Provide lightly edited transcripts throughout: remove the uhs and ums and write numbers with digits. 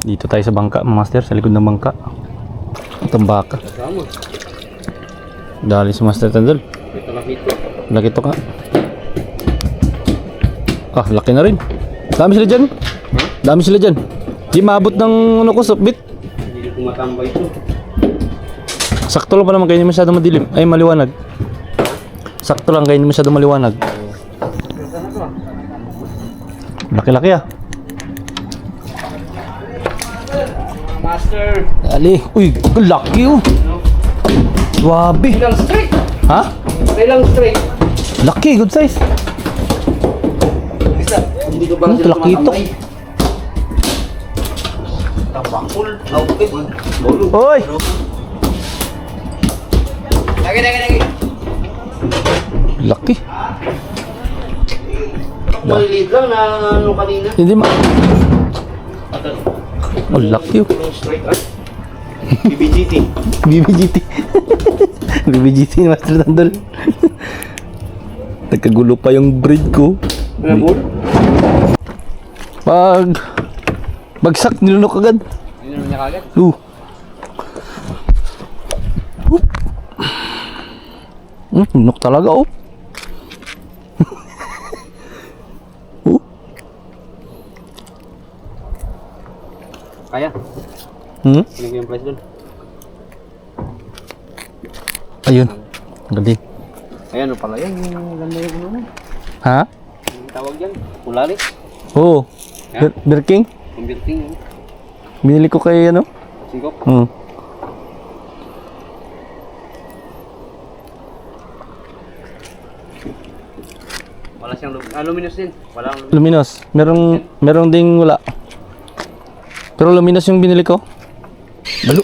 Dito tayo sa bangka, mga master, sa likod ng bangka. Tambaka. Dali si Master Tandol. Laki to ka. Ah, laki na rin. Dami sila dyan. Dami sila dyan. Di maabot ng ano ko, bit. Hindi ko matambay ito. Sakto lang pa naman, kaya hindi masyado madilim. Ay, maliwanag. Sakto lang, kaya hindi masyado maliwanag. Laki-laki ah. Master. Dali. Uy, laki oh. Wabi. Ilang straight. Ha? Ilang straight. Laki, good size. Hindi ko ba sila laki ito. tumatambay? Tabakul. Okay. Bolo. Hoy! Lagi. Laki. Maliliit lang na ano kanina. Hindi ma... Oh, laki oh. Straight ah. BBGT. BBGT. BBGT ni Master Tandol. Nagkagulo pa yung breed ko. Ball? Bagsak, nilunok agad. Ano niya kagad? Nilunok talaga oh. Kaya. Hmm? Sino yung price doon? Ayun. Ang galing. Ayan o pala yan. Yung ganda yung ano mo. Ha? Yung tawag yan. Polaris. Oo. Yeah. Birking? Converting yun. Binili ko kay ano? Singkok. Wala siyang luminous din. Walang Luminous. Merong ding wala. Pero luminous yung binili ko. Balo.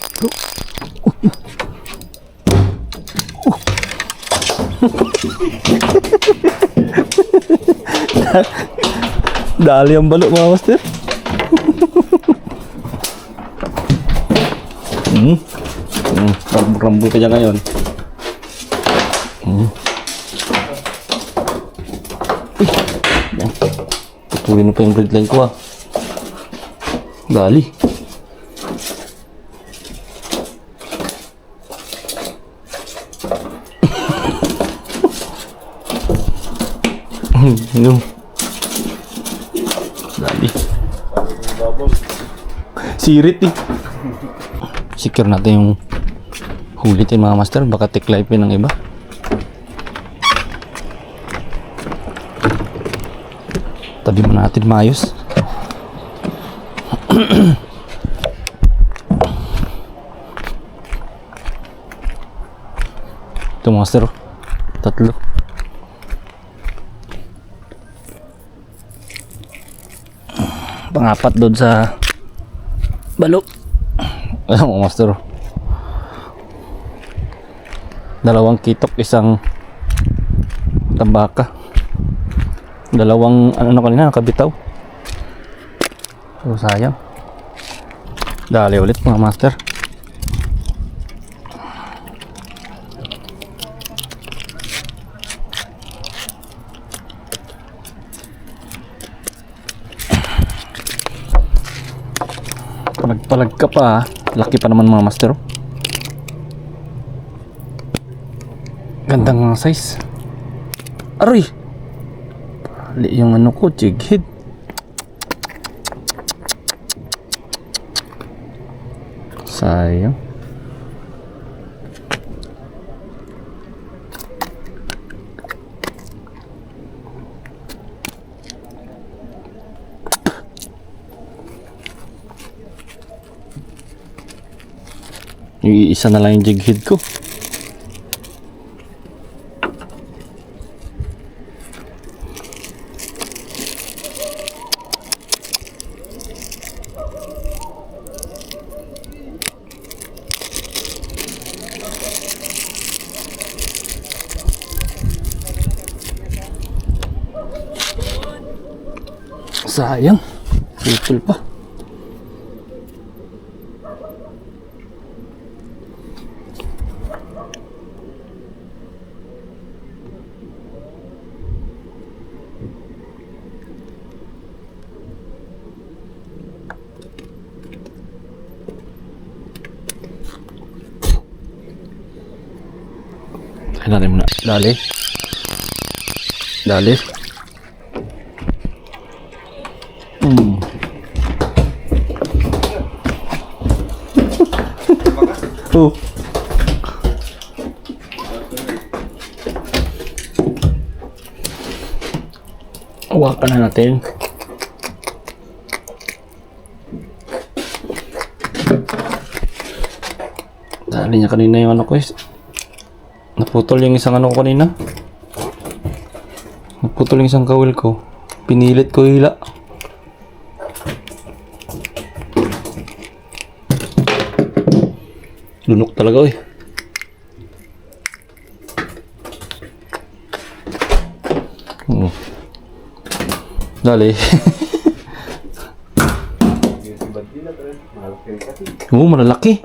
Dali ang balo mga master. Rambol ka dyan ngayon. Yan. Putulin mo pa yung breadline ko ah. Dali. No. Dali. Sirit eh. Secure natin yung hulitin mga master. Baka tiklipin ng iba. Tabi mo natin maayos. Ito master. Tatlo. Pangapat doon sa balo. Ayan mga master. Dalawang kitok, isang tambaka. Dalawang ano kanina nakabitaw. So sayang. Dali ulit mga master. Palag ka pa. Laki pa naman mga master. Gandang mga size. Aray! Yung ano ko, jighead. Sayang. Isa na lang yung jighead ko. Sayang. Putol pa. Dali muna. Dali. Dali. Oh. Hawakan na natin. Dali niya kanina yung ano ko is. Naputol yung isang ano ko kanina. Naputol yung isang kawil ko. Pinilit ko hila. Lunok talaga eh. Oo. Dali. Oo, malalaki.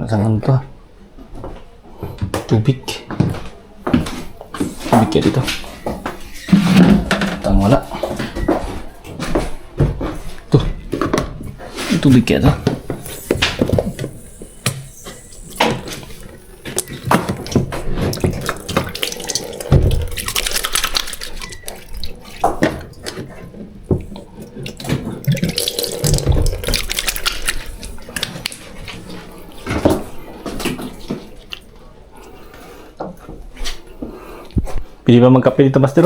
Saan to? Tubig. Tubig ya dito. Tang wala. Tuh. Tubig ya to. Pwede ba magkape dito, Master?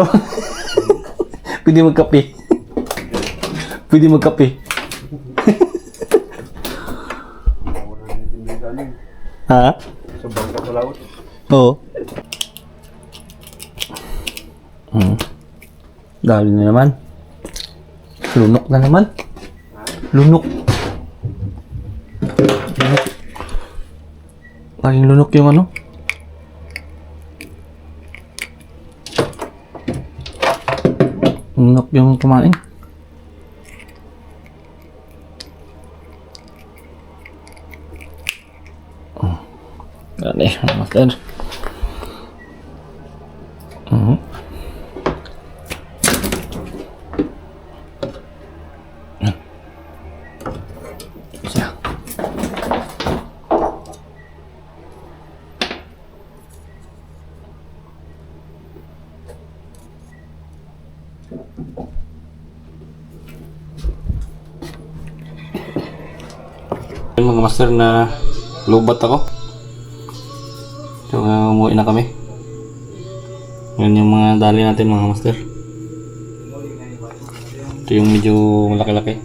Pwede magkape. Pwede magkape. Ha? Sa bangka sa laut. Oo. Dali na naman. Lunok na naman. Lunok. Lunok. Laging lunok yung ano. Lunok yung kumain. Dali, Master. Siya. Mga Master na lubat ako. So, umuwi na kami. Yan yung mga dali natin mga Master. Ito yung medyo malaki-laki.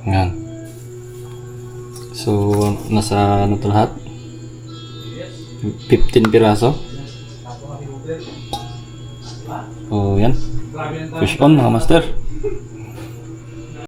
Yan. So, nasa ano to lahat? 15 piraso. So, yan. Fish on mga Master.